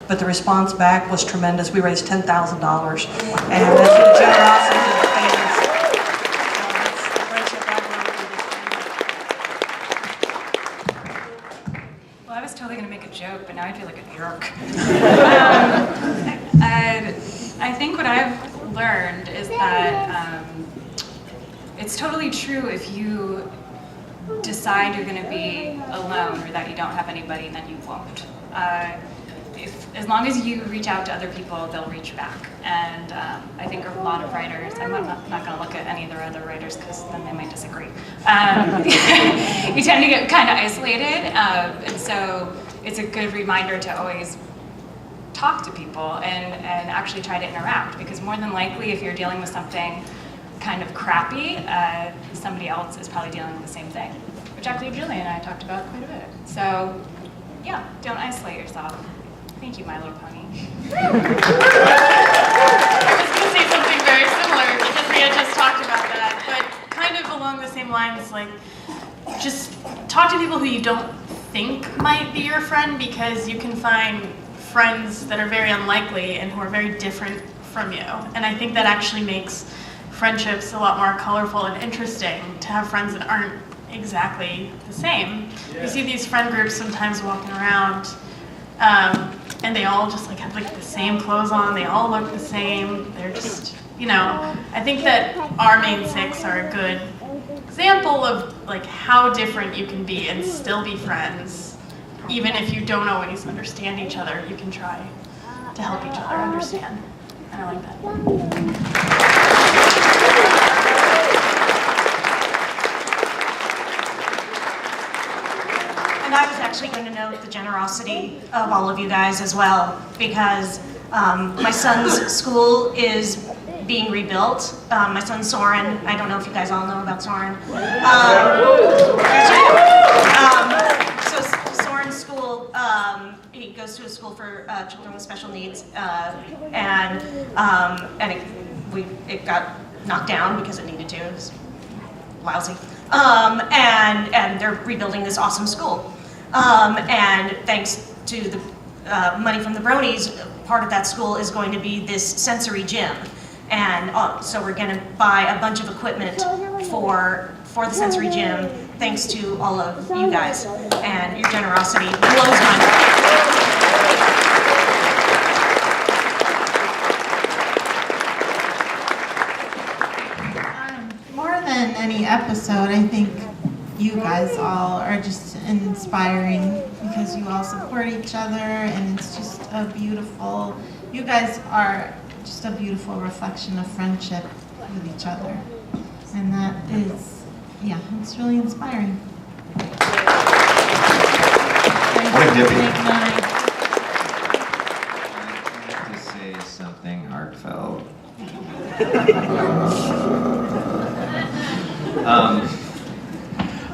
but the response back was tremendous. We raised $10,000, and that's for the generosity of the fans. So that's the friendship I've learned through this thing. Well, I was totally going to make a joke, but now I feel like a jerk. I think what I've learned is that it's totally true if you decide you're going to be alone or that you don't have anybody, then you won't. As long as you reach out to other people, they'll reach back. And I think a lot of writers, I'm not going to look at any of their other writers because then they might disagree. You tend to get kind of isolated, and so it's a good reminder to always talk to people and actually try to interact, because more than likely if you're dealing with something kind of crappy, somebody else is probably dealing with the same thing, which actually Julie and I talked about quite a bit. So yeah, don't isolate yourself. Thank you, My Little Pony. I was going to say something very similar because we had just talked about that, but kind of along the same lines, like just talk to people who you don't think might be your friend, because you can find friends that are very unlikely and who are very different from you. And I think that actually makes friendships a lot more colorful and interesting, to have friends that aren't exactly the same. Yeah. You see these friend groups sometimes walking around, and they all just like have like the same clothes on, they all look the same, they're just, you know, I think that our main six are a good example of like how different you can be and still be friends. Even if you don't always understand each other, you can try to help each other understand. And I like that. And I was actually going to note the generosity of all of you guys as well, because my son's school is being rebuilt. My son Soren, I don't know if you guys all know about Soren. So Soren's school, he goes to a school for children with special needs, and it got knocked down because it needed to. It was lousy. And they're rebuilding this awesome school. And thanks to the money from the Bronies, part of that school is going to be this sensory gym. And so we're going to buy a bunch of equipment for the sensory gym, thanks to all of you guys. And your generosity blows my mind. More than any episode, I think you guys all are just inspiring, because you all support each other, and it's just a beautiful, you guys are just a beautiful reflection of friendship with each other. And that is, yeah, it's really inspiring. What a hippie. Good night. I have to say something heartfelt.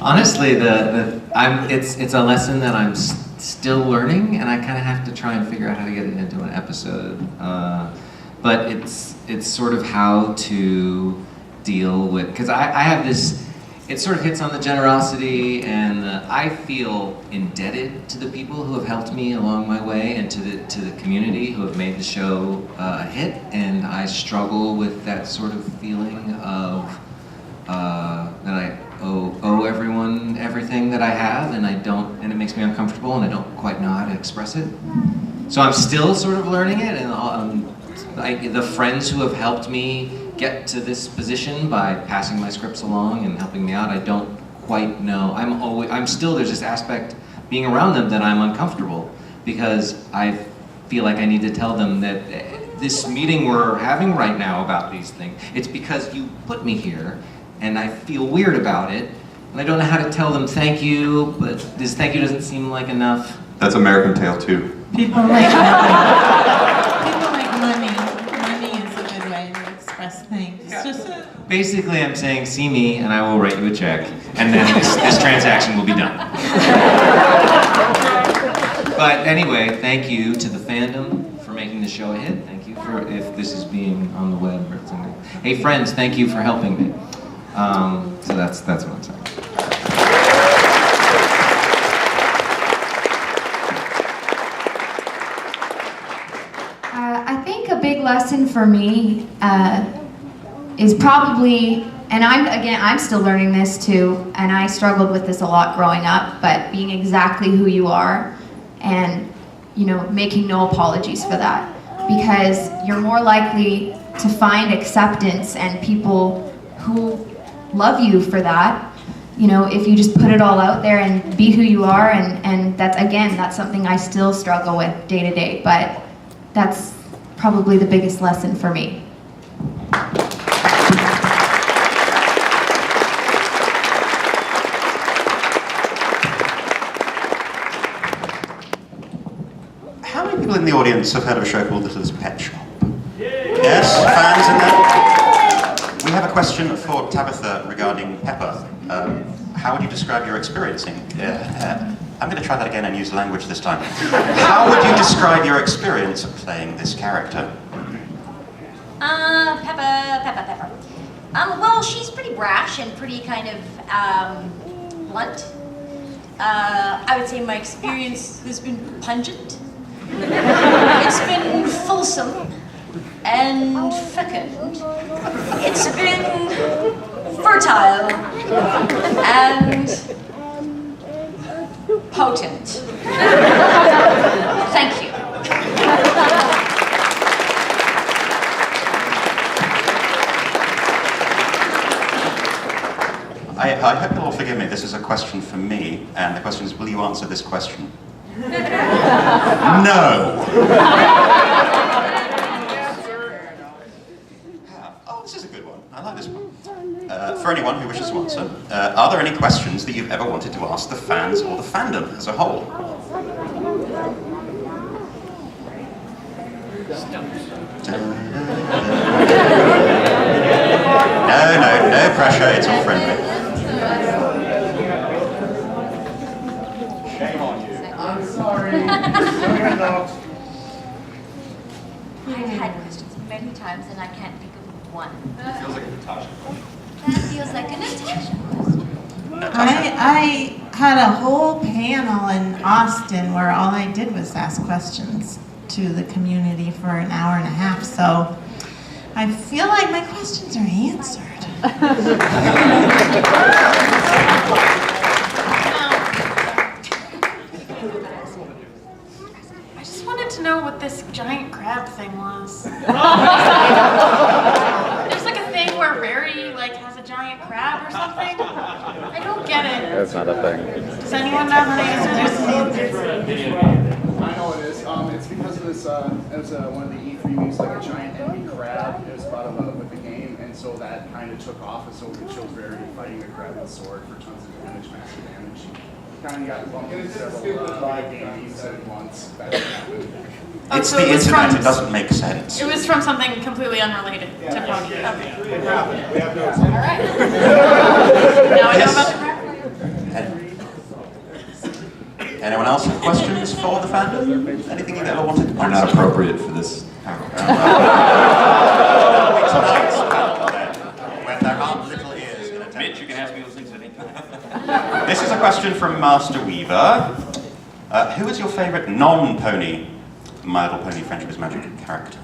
Honestly, it's a lesson that I'm still learning, and I kind of have to try and figure out how to get it into an episode. But it's sort of how to deal with, because I have this, it sort of hits on the generosity, and I feel indebted to the people who have helped me along my way, and to the community who have made the show a hit, and I struggle with that sort of feeling of that I owe everyone everything that I have, and and it makes me uncomfortable, and I don't quite know how to express it. So I'm still sort of learning it, and the friends who have helped me get to this position by passing my scripts along and helping me out, I don't quite know. I'm still, there's this aspect being around them that I'm uncomfortable, because I feel like I need to tell them that this meeting we're having right now about these things, it's because you put me here, and I feel weird about it, and I don't know how to tell them thank you, but this thank you doesn't seem like enough. That's American Tail too. People like money. People like money. Money is a good way to express things. It's just Basically, I'm saying, see me, and I will write you a check, and then this transaction will be done. But anyway, thank you to the fandom for making the show a hit. Thank you for, if this is being on the web or something. Hey friends, thank you for helping me. So that's what I'm saying. I think a big lesson for me is probably, and I'm still learning this too, and I struggled with this a lot growing up, but being exactly who you are and, you know, making no apologies for that, because you're more likely to find acceptance and people who love you for that, you know, if you just put it all out there and be who you are, and that's something I still struggle with day to day, but that's probably the biggest lesson for me. How many people in the audience have heard of a show called Littlest Pet Shop? Yes, fans in there? We have a question for Tabitha regarding Pepper. How would you describe your experiencing? I'm going to try that again and use language this time. How would you describe your experience of playing this character? Peppa. Well, she's pretty brash and pretty kind of blunt. I would say my experience has been pungent. It's been fulsome and fecund. It's been fertile and potent. Thank you. I hope you'll all forgive me. This is a question for me, and the question is, will you answer this question? No! Oh, this is a good one. I like this one. For anyone who wishes to answer, are there any questions that you've ever wanted to ask the fans or the fandom as a whole? No pressure, it's all friendly. Shame on you. I'm sorry. No, you're not. I've had questions many times and I can't think of one. Feels like a Natasha. That feels like a Natasha question. I had a whole panel in Austin where all I did was ask questions to the community for an hour and a half, so I feel like my questions are answered. I just wanted to know what this giant crab thing was. There's like a thing where Barry has a giant crab or something. I don't get it. That's not a thing. Does anyone know how to answer this? I know it is. It's because of this. It was one of the E3 movies, like a giant enemy crab. It was brought about with the game, and so that kind of took off, and so it shows Barry fighting a crab with a sword for tons of damage, massive damage. Kind of got bumped into several live games at once. That happened. It's so the it was internet, from- it doesn't make sense. It was from something completely unrelated to Pony. Okay. It happened. We have no. All right. Now I know about the crab. Anyone else have questions for the fandom? Anything you've ever wanted to They're not appropriate for this panel. Tonight's panel, then, when there aren't little ears in attendance. Mitch, you can ask me those things anytime. This is a question from Master Weaver. Who is your favourite non-Pony My Little Pony Friendship is Magic character?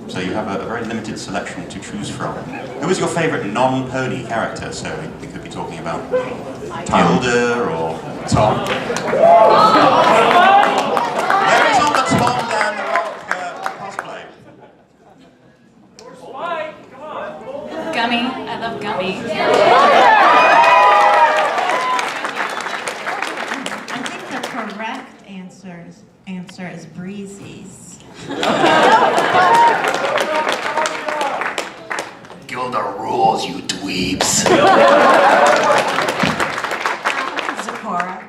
So you have a very limited selection to choose from. Who is your favourite non-Pony character? So we could be talking about Gilda or Tom. Where is all the Tom Dan the Rock cosplay? Gummy. I love Gummy. I think the correct answer is Breezy's. Gilda rules, you dweebs. Zecora.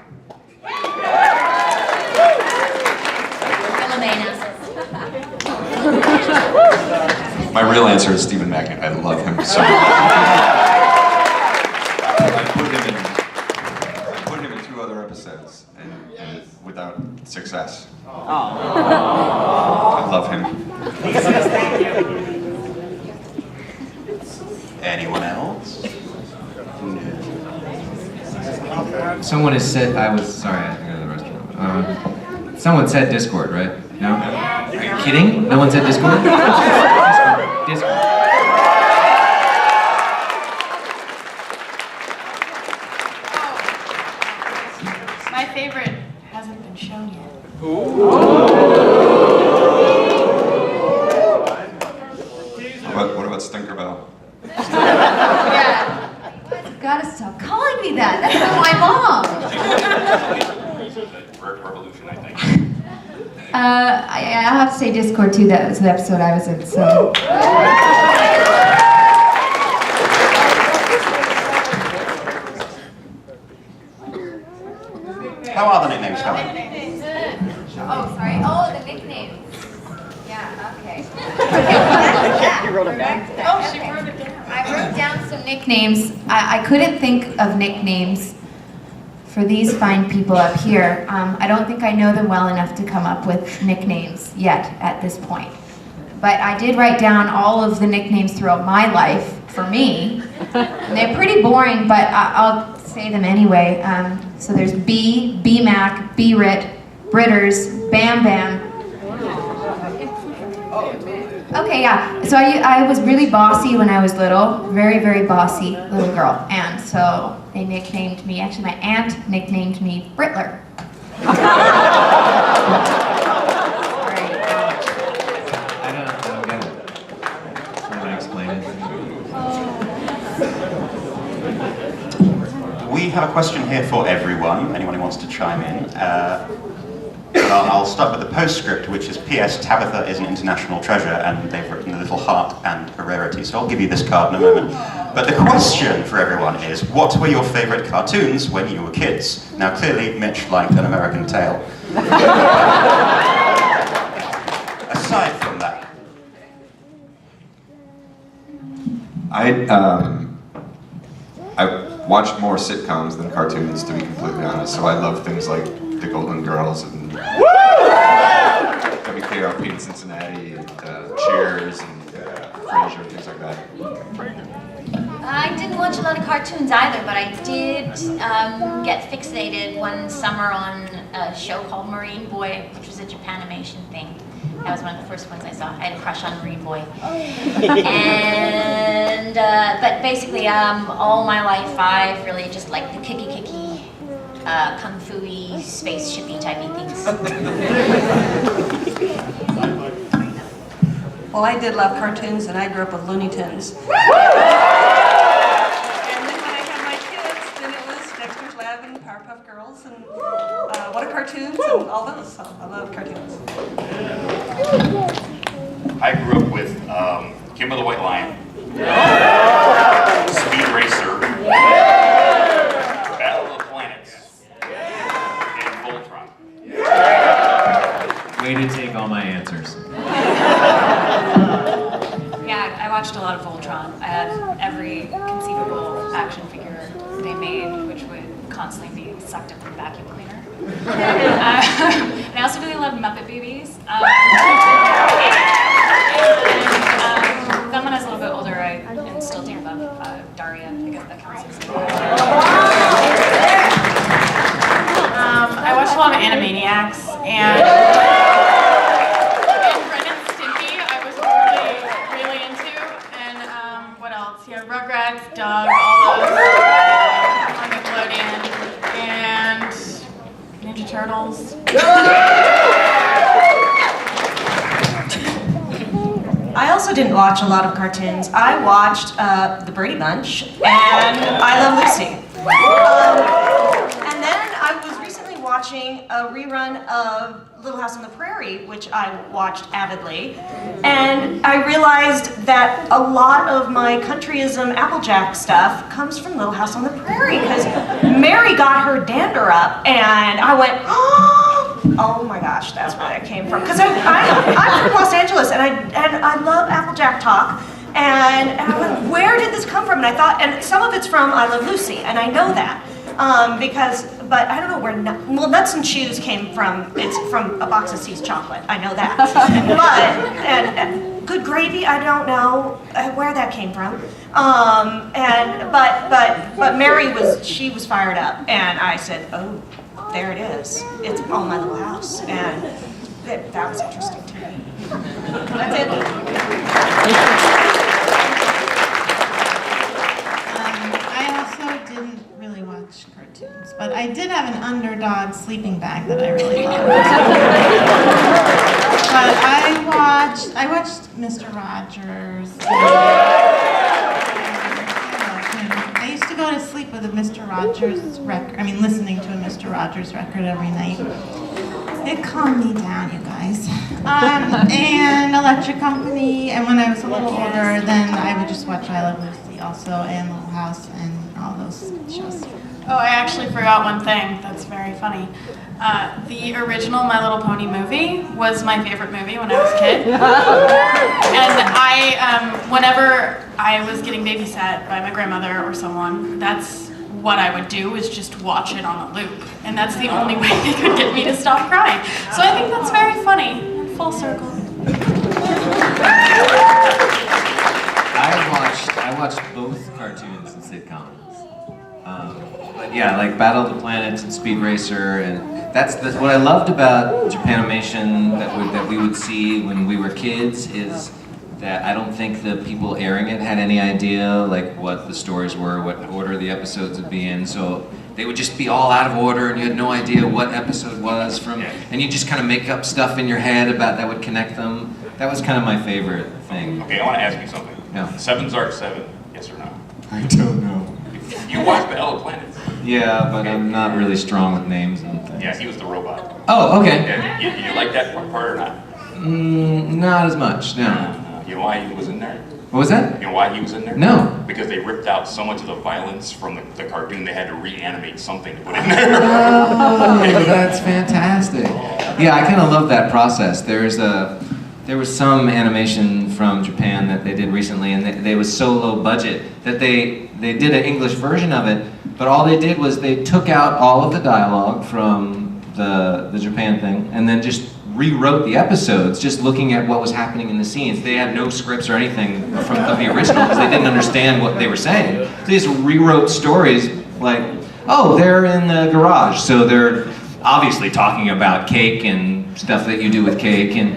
My real answer is Stephen Magnet. I love him so much. I put him in 2 other episodes, and without success. I love him. Anyone else? Someone has said, I was, sorry, I have to go to the restroom. Someone said Discord, right? No? Are you kidding? No one said Discord? Discord. My favorite hasn't been shown yet. What about Stinkerbell? You've got to stop calling me that. That's not my mom. Revolution, I think. I'll have to say Discord too. That was the episode I was in. So. How are the nicknames coming? Oh, sorry. Oh, the nicknames. Yeah. Okay. Oh, she wrote it down. I wrote down some nicknames. I couldn't think of nicknames for these fine people up here. I don't think I know them well enough to come up with nicknames yet at this point. But I did write down all of the nicknames throughout my life for me. And they're pretty boring, but I'll say them anyway. So there's B-Mac, B-Rit, Britters, Bam Bam. Okay, yeah. So I was really bossy when I was little, very, very bossy little girl. And so they nicknamed me, actually my aunt nicknamed me Brittler. I don't get it. Someone explain it. We have a question here for everyone, anyone who wants to chime in. But I'll start with the postscript, which is P.S. Tabitha is an international treasure, and they've written a little heart and a rarity, so I'll give you this card in a moment. But the question for everyone is, what were your favourite cartoons when you were kids? Now clearly, Mitch liked An American Tail. Aside from that, I watched more sitcoms than cartoons, to be completely honest. So I love things like The Golden Girls and WKRP in Cincinnati and Cheers and Frasier and things like that. I didn't watch a lot of cartoons either, but I did get fixated one summer on a show called Marine Boy, which was a Japanimation thing. That was one of the first ones I saw. I had a crush on Marine Boy. And, but basically, all my life, I've really just liked the kicky, kung fu-y, spaceship-y typey things. Well, I did love cartoons, and I grew up with Looney Tunes. And then when I had my kids, then it was Dexter's Lab and Powerpuff Girls and What a Cartoons and all those. So I love cartoons. I grew up with Kimber the White Lion, Speed Racer, Battle of the Planets, and Voltron. Way to take all my answers. Yeah, I watched a lot of Voltron. I had every conceivable action figure they made, which would constantly be sucked up in the vacuum cleaner. And I also really love Muppet Babies. Then when I was a little bit older, I still do love Daria. I guess that counts as I watched a lot of Animaniacs and Ren and Stimpy I was really into. And what else? Yeah, Rugrats, Doug, all those on Nickelodeon, and Ninja Turtles. I also didn't watch a lot of cartoons. I watched The Brady Bunch and I Love Lucy. And then I was recently watching a rerun of Little House on the Prairie, which I watched avidly. And I realized that a lot of my countryism Applejack stuff comes from Little House on the Prairie, because Mary got her dander up and I went, oh my gosh, that's where that came from. Because I'm from Los Angeles and I love Applejack talk. And I went, where did this come from? And I thought, and some of it's from I Love Lucy, and I know that. But I don't know where, Nuts and Chews came from. It's from a box of See's chocolate. I know that. and Good Gravy, I don't know where that came from. But Mary she was fired up, and I said, oh, there it is. It's on my little house. And that was interesting to me. That's it. I also didn't really watch cartoons, but I did have an underdog sleeping bag that I really loved. But I watched Mr. Rogers. I used to go to sleep with a Mr. Rogers record. I mean, listening to a Mr. Rogers record every night. It calmed me down, you guys. And Electric Company, and when I was a little older, then I would just watch I Love Lucy also, and Little House, and all those shows. Oh, I actually forgot one thing that's very funny. The original My Little Pony movie was my favorite movie when I was a kid. And whenever I was getting babysat by my grandmother or someone, that's what I would do, is just watch it on a loop. And that's the only way they could get me to stop crying. So I think that's very funny. Full circle. I watched both cartoons and sitcoms. But yeah, like Battle of the Planets and Speed Racer, and that's what I loved about Japanimation that we would see when we were kids, is that I don't think the people airing it had any idea like what the stories were, what order the episodes would be in. So they would just be all out of order, and you had no idea what episode was from, and you just kind of make up stuff in your head about that would connect them. That was kind of my favorite thing. Okay, I want to ask you something. Yeah. Seven's Arc 7, yes or no? I don't know. You watched Battle of the Planets. Yeah, but I'm not really strong with names and things. Yeah, he was the robot. Oh, okay. Yeah, you like that part or not? Not as much, no. You know why he was in there? What was that? You know why he was in there? No. Because they ripped out so much of the violence from the cartoon, they had to reanimate something to put in there. Oh, that's fantastic. Yeah, I kind of love that process. There was some animation from Japan that they did recently, and they was so low budget that they did an English version of it, but all they did was they took out all of the dialogue from the Japan thing, and then just rewrote the episodes, just looking at what was happening in the scenes. They had no scripts or anything of the original because they didn't understand what they were saying. So they just rewrote stories like, oh, they're in the garage, so they're obviously talking about cake and stuff that you do with cake, and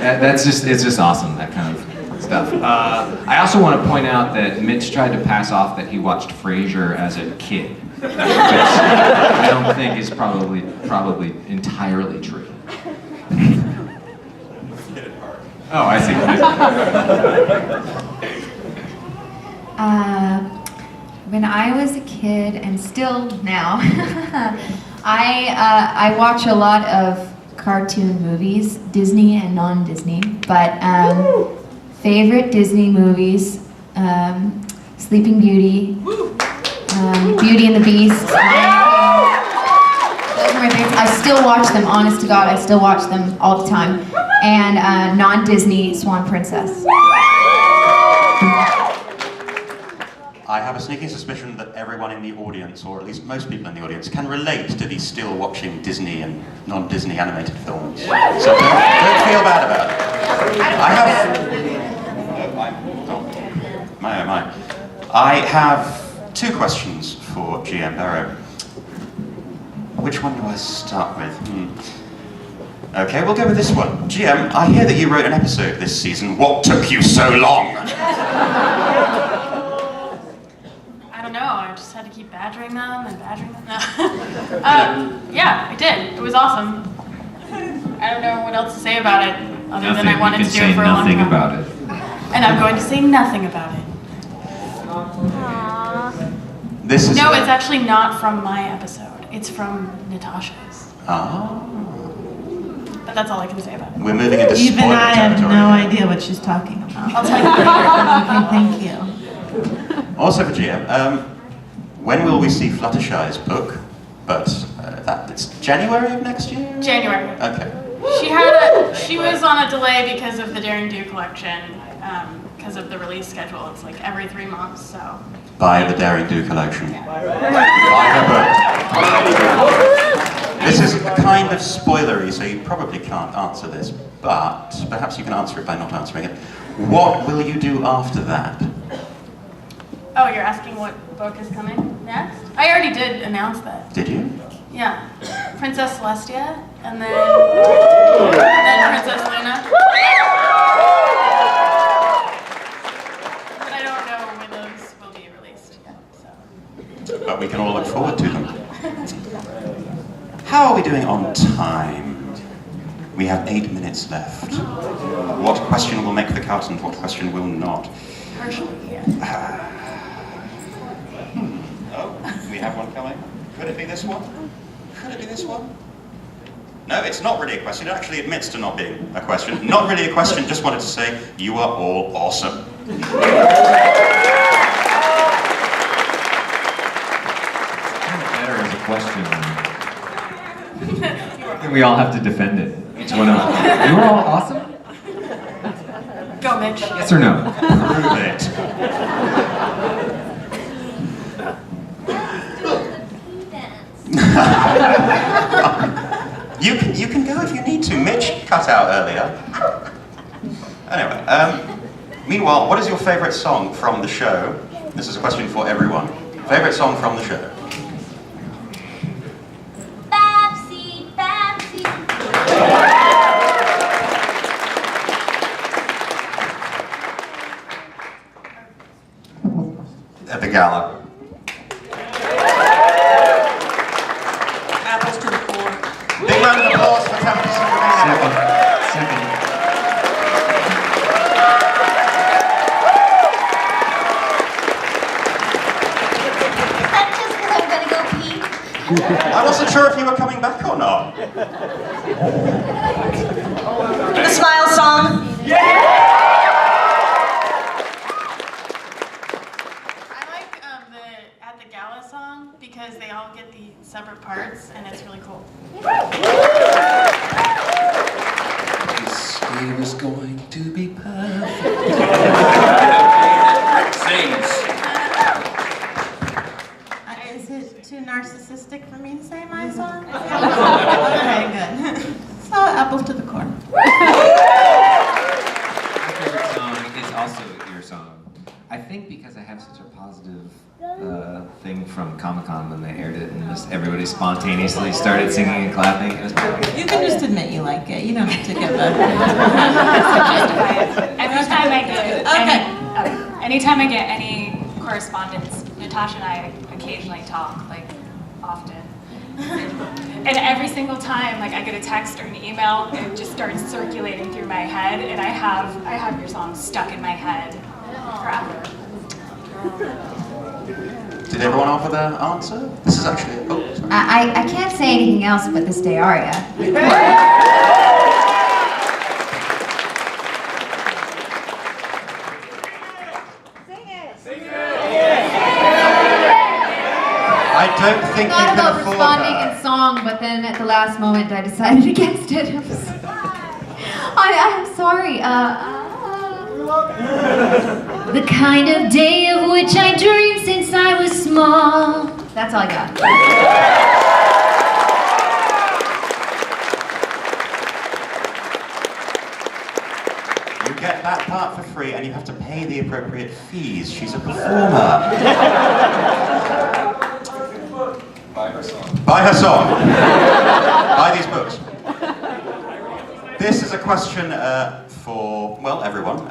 it's just awesome, that kind of stuff. I also want to point out that Mitch tried to pass off that he watched Frasier as a kid, which I don't think is probably entirely true. Oh, I see. When I was a kid, and still now, I watch a lot of cartoon movies, Disney and non-Disney, but favorite Disney movies, Sleeping Beauty, Beauty and the Beast. Those are my favorites. I still watch them, honest to God, I still watch them all the time. And non-Disney, Swan Princess. I have a sneaking suspicion that everyone in the audience, or at least most people in the audience, can relate to these still watching Disney and non-Disney animated films. So don't feel bad about it. I have two questions for GM Barrow. Which one do I start with? Okay, we'll go with this one. GM, I hear that you wrote an episode this season. What took you so long? I don't know, I just had to keep badgering them and badgering them. Yeah, I did. It was awesome. I don't know what else to say about it, other than I wanted to do it for a long time. Nothing about it. And I'm going to say nothing about it. No, it's actually not from my episode. It's from Natasha's. Ah. But that's all I can say about it. We're moving into spoiler Even I have territory. no idea what she's talking about. I'll tell you later. Okay, thank you. Also for GM, when will we see Fluttershy's book? But it's January of next year? January. Okay. She was on a delay because of the Daring Do collection, because of the release schedule. It's like every 3 months, so. Buy the Daring Do collection. Yeah. Buy her book. This is kind of spoilery, so you probably can't answer this, but perhaps you can answer it by not answering it. What will you do after that? Oh, you're asking what book is coming next? I already did announce that. Did you? Yeah. Princess Celestia. And then Princess Luna. But I don't know when those will be released yet, so. But we can all look forward to them. How are we doing on time? We have 8 minutes left. What question will make the cut and what question will not? Partially, yeah. Oh, we have one coming. Could it be this one? Could it be this one? No, it's not really a question. It actually admits to not being a question. Not really a question, just wanted to say, you are all awesome. Better as a question. I think we all have to defend it. Each one of us. You were all awesome? Go, Mitch. Yes or no? Prove it. You can go if you need to. Mitch cut out earlier. Anyway, meanwhile, what is your favourite song from the show? This is a question for everyone. Favourite song from the show? Babsy, Babsy. At the gala. Apples to the core. Big round of applause for Tabitha. Second. That's just because I'm gonna go pee. I wasn't sure if you were coming back or not. The Smile song. I like the At the Gala song because they all get the separate parts and it's really cool. This day was going to be perfect. Sings. Is it too narcissistic for me to say my song? Okay, good. So, apples to the core. My favorite song is also your song. I think because I have such a positive thing from Comic-Con when they aired it and just everybody spontaneously started singing and clapping. It was perfect. You can just admit you like it. You don't have to give a... Every time I get Okay. anytime I get any correspondence, Natasha and I occasionally talk, like often. And every single time, like I get a text or an email, it just starts circulating through my head, and I have your song stuck in my head forever. Did everyone offer their answer? This is actually... Oh, sorry. I can't say anything else but the Stay aria. I don't think I you thought can about afford responding her. in song, but then at the last moment I decided against it. I'm sorry. The kind of day of which I dreamed since I was small. That's all I got. You get that part for free and you have to pay the appropriate fees. She's a performer. Buy her song. Buy her song. Buy these books. This is a question for, well, everyone.